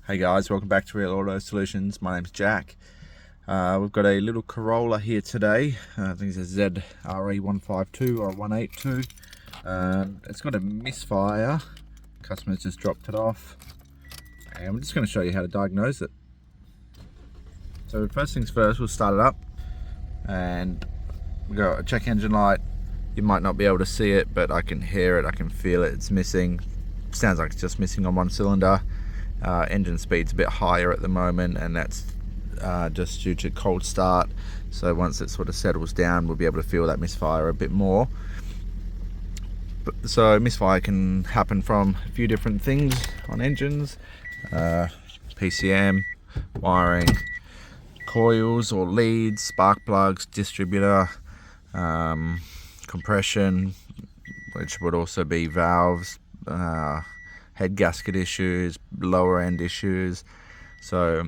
Hey guys, welcome back to Real Auto Solutions. My name's Jack. We've got a little Corolla here today. I think it's a ZRE152 or 182. It's got a misfire. Customer's just dropped it off. And we're just going to show you how to diagnose it. So first things first, we'll start it up. And we've got a check engine light. You might not be able to see it, but I can hear it, I can feel it. It's missing. Sounds like it's just missing on one cylinder. Engine speed's a bit higher at the moment, and that's just due to cold start. So once it sort of settles down, we'll be able to feel that misfire a bit more. So misfire can happen from a few different things on engines: PCM, wiring, coils or leads, spark plugs, distributor, compression, which would also be valves, head gasket issues, lower end issues. So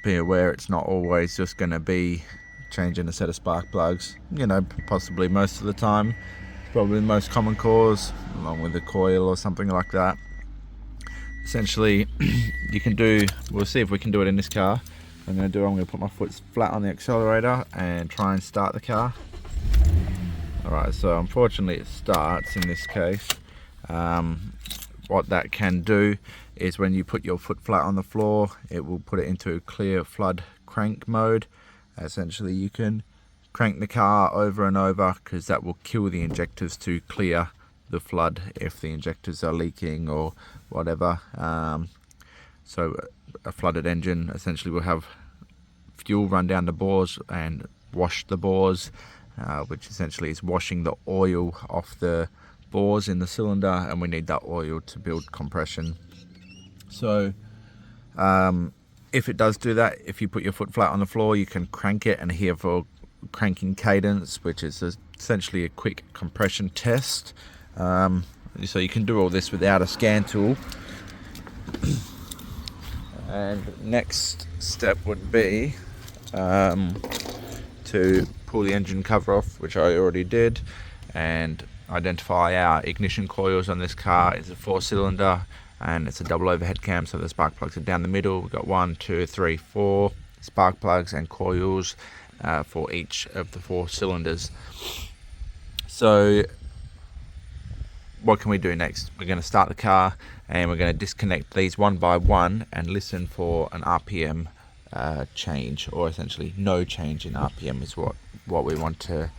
be aware it's not always just going to be changing a set of spark plugs. You know, possibly most of the time, probably the most common cause, along with the coil or something like that. Essentially, you can do, we'll see if we can do it in this car. I'm going to put my foot flat on the accelerator and try and start the car. Alright, so unfortunately it starts in this case. What that can do is when you put your foot flat on the floor, it will put it into clear flood crank mode. Essentially, you can crank the car over and over because that will kill the injectors to clear the flood if the injectors are leaking or whatever. So a flooded engine essentially will have fuel run down the bores and wash the bores, which essentially is washing the oil off the bores in the cylinder, and we need that oil to build compression. So if it does do that, if you put your foot flat on the floor, you can crank it and hear for cranking cadence, which is essentially a quick compression test. So you can do all this without a scan tool. And next step would be to pull the engine cover off, which I already did, and identify our ignition coils on this car. It's a 4-cylinder and it's a double overhead cam, so the spark plugs are down the middle. We've got 1, 2, 3, 4 spark plugs and coils for each of the 4 cylinders. So what can we do next? We're going to start the car and we're going to disconnect these one by one and listen for an RPM change, or essentially no change in RPM is what we want to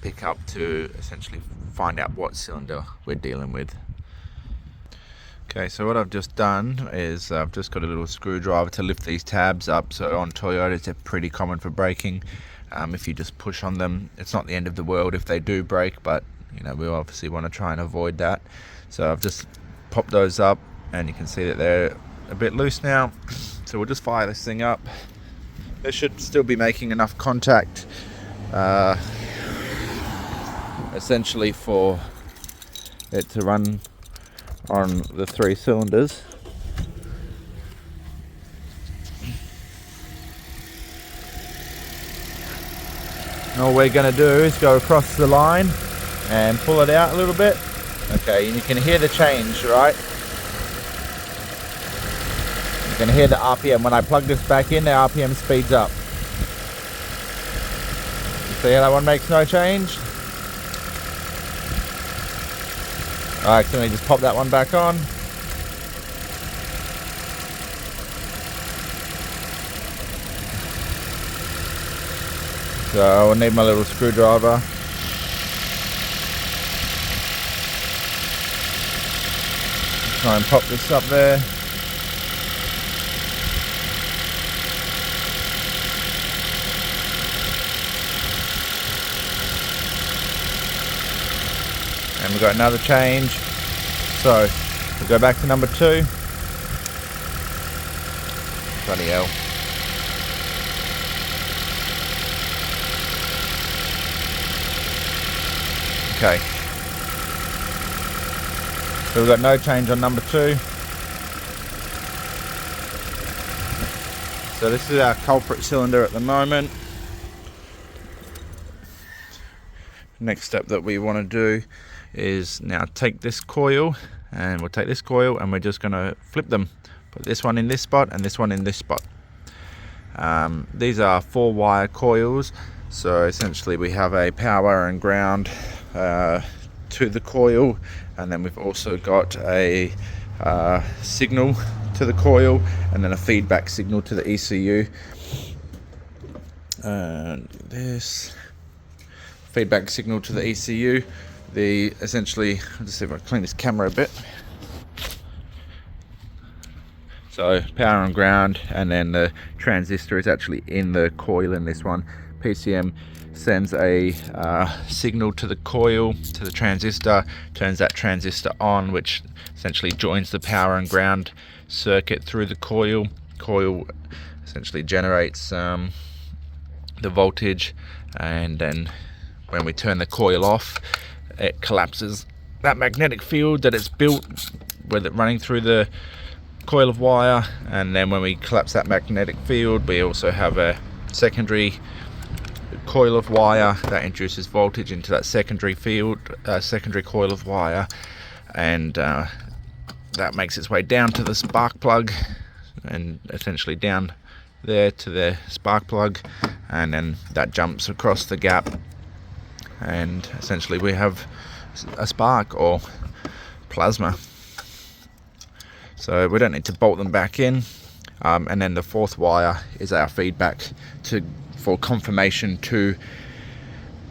pick up to essentially find out what cylinder we're dealing with. Okay, so what I've just done is I've just got a little screwdriver to lift these tabs up. So on Toyotas they're pretty common for braking. If you just push on them, it's not the end of the world if they do break, but you know, we obviously want to try and avoid that. So I've just popped those up and you can see that they're a bit loose now. So we'll just fire this thing up. They should still be making enough contact essentially for it to run on the 3 cylinders. And all we're going to do is go across the line and pull it out a little bit. Okay, and you can hear the change, right? You can hear the RPM. When I plug this back in, the RPM speeds up. You see how that one makes no change? I accidentally just pop that one back on. So I'll need my little screwdriver. Try and pop this up there. And we've got another change. So we'll go back to number 2. Bloody hell. Okay. So we've got no change on number 2. So this is our culprit cylinder at the moment. Next step that we want to do is now take this coil, and we'll take this coil and we're just going to flip them Put this one in this spot and this one in this spot. These are 4-wire coils, so essentially we have a power and ground to the coil, and then we've also got a signal to the coil, and then a feedback signal to the ECU. And this feedback signal to the ECU, essentially, let's see if I clean this camera a bit. So power and ground, and then the transistor is actually in the coil in this one. PCM sends a signal to the coil, to the transistor, turns that transistor on, which essentially joins the power and ground circuit through the coil. Coil essentially generates the voltage, and then when we turn the coil off, it collapses that magnetic field that it's built with it running through the coil of wire. And then when we collapse that magnetic field, we also have a secondary coil of wire that induces voltage into that secondary field, secondary coil of wire, and that makes its way down to the spark plug, and essentially down there to the spark plug, and then that jumps across the gap, and essentially we have a spark or plasma. So we don't need to bolt them back in. And then the 4th wire is our feedback for confirmation to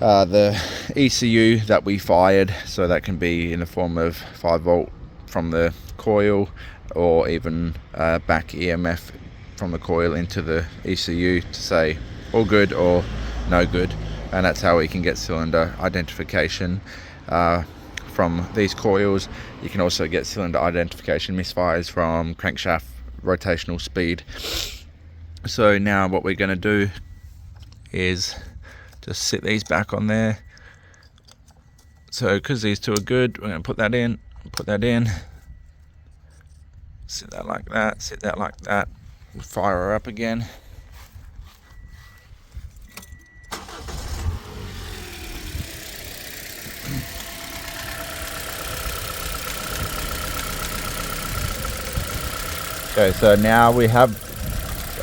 the ECU that we fired. So that can be in the form of 5 volt from the coil, or even back EMF from the coil into the ECU to say all good or no good. And that's how we can get cylinder identification from these coils. You can also get cylinder identification misfires from crankshaft rotational speed. So now what we're going to do is just sit these back on there. So because these two are good, we're going to put that in, sit that like that, fire her up again. Okay, so now we have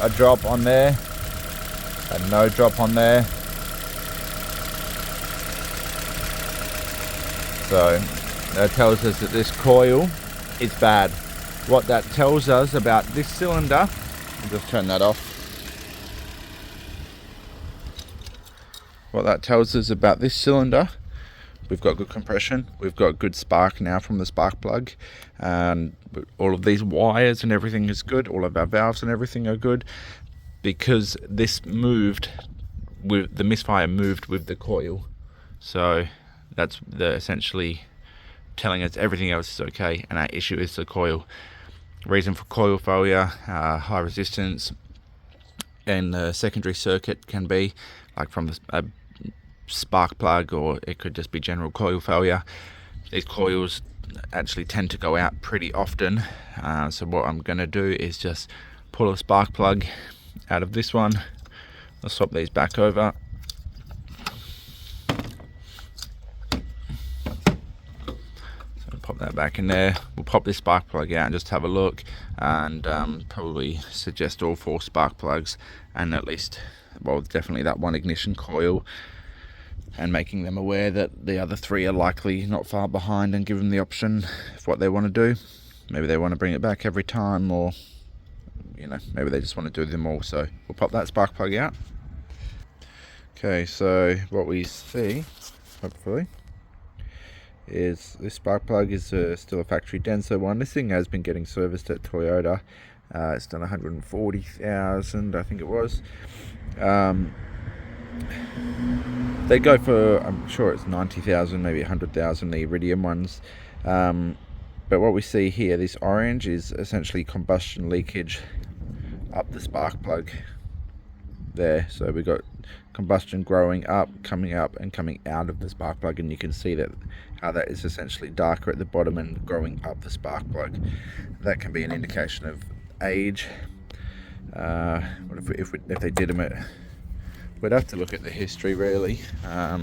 a drop on there and no drop on there. So that tells us that this coil is bad. What that tells us about this cylinder, I'll just turn that off. What that tells us about this cylinder, we've got good compression, we've got good spark now from the spark plug, and all of these wires and everything is good, all of our valves and everything are good, because this moved with the misfire, moved with the coil. So that's essentially telling us everything else is okay, and our issue is the coil. Reason for coil failure, high resistance, and the secondary circuit can be like from a spark plug, or it could just be general coil failure. These coils actually tend to go out pretty often, so what I'm going to do is just pull a spark plug out of this one. I'll swap these back over. So pop that back in there. We'll pop this spark plug out and just have a look, and probably suggest all 4 spark plugs, and at least, well, definitely that one ignition coil, and making them aware that the other 3 are likely not far behind, and give them the option of what they want to do. Maybe they want to bring it back every time, or maybe they just want to do them all. So we'll pop that spark plug out. Okay, so what we see, hopefully, is this spark plug is still a factory Denso one. This thing has been getting serviced at Toyota. It's done 140,000, I think it was. They go for, I'm sure it's 90,000, maybe 100,000, the iridium ones. But what we see here, this orange, is essentially combustion leakage up the spark plug there. So we've got combustion growing up, coming out of the spark plug, and you can see that how that is essentially darker at the bottom and growing up the spark plug. That can be an indication of age. What if they did them at, we'd have to look at the history really. How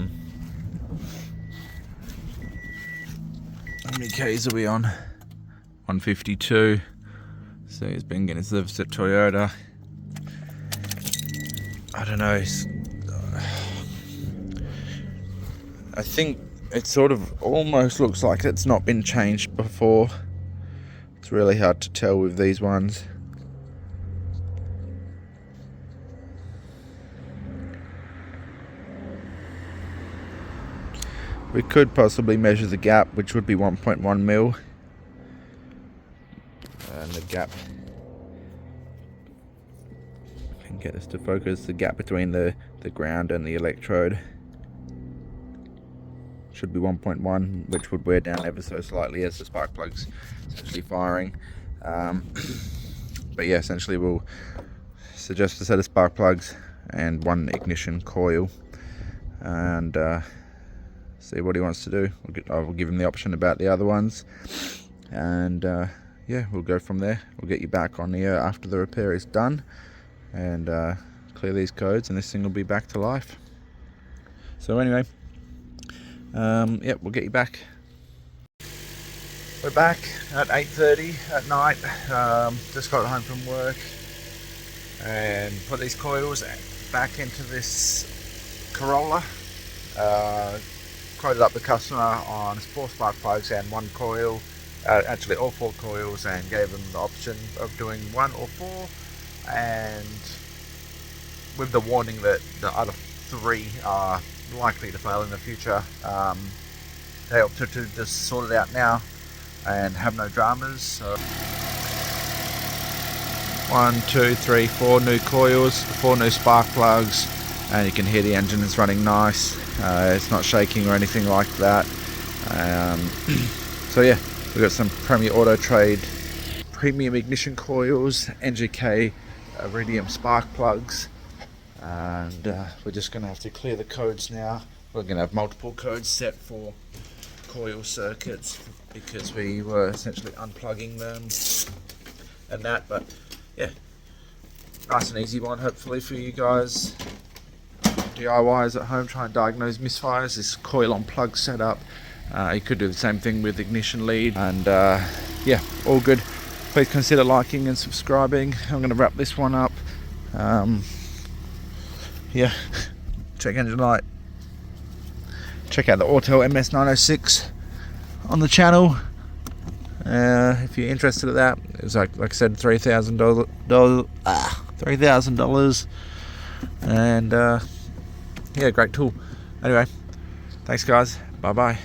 many Ks are we on? 152. So he's been getting serviced at Toyota. I don't know. I think it sort of almost looks like it's not been changed before. It's really hard to tell with these ones. We could possibly measure the gap, which would be 1.1 mil. And the gap, I can get this to focus, the gap between the ground and the electrode should be 1.1, which would wear down ever so slightly as the spark plug's essentially firing. But yeah, essentially we'll suggest a set of spark plugs and one ignition coil, and see what he wants to do. I will give him the option about the other ones, and yeah, we'll go from there. We'll get you back on the air after the repair is done, and clear these codes, and this thing will be back to life. So anyway, yeah, we'll get you back. We're back at 8:30 at night. Just got home from work and put these coils back into this Corolla. Quoted up the customer on 4 spark plugs and 1 coil, actually all 4 coils, and gave them the option of doing 1 or 4, and with the warning that the other 3 are likely to fail in the future. They opted to just sort it out now and have no dramas. So 1, 2, 3, 4 new coils, 4 new spark plugs, and you can hear the engine is running nice. It's not shaking or anything like that. So yeah, we've got some Premier Auto Trade premium ignition coils, NGK iridium spark plugs, and we're just going to have to clear the codes now. We're going to have multiple codes set for coil circuits because we were essentially unplugging them and that. But yeah, nice and easy one hopefully for you guys. DIYs at home, try and diagnose misfires. This coil on plug setup. You could do the same thing with ignition lead, and yeah, all good. Please consider liking and subscribing. I'm going to wrap this one up. Yeah, check engine light. Check out the Auto MS906 on the channel if you're interested in that. It's like I said, $3,000, and yeah, great tool. Anyway, thanks guys, bye bye.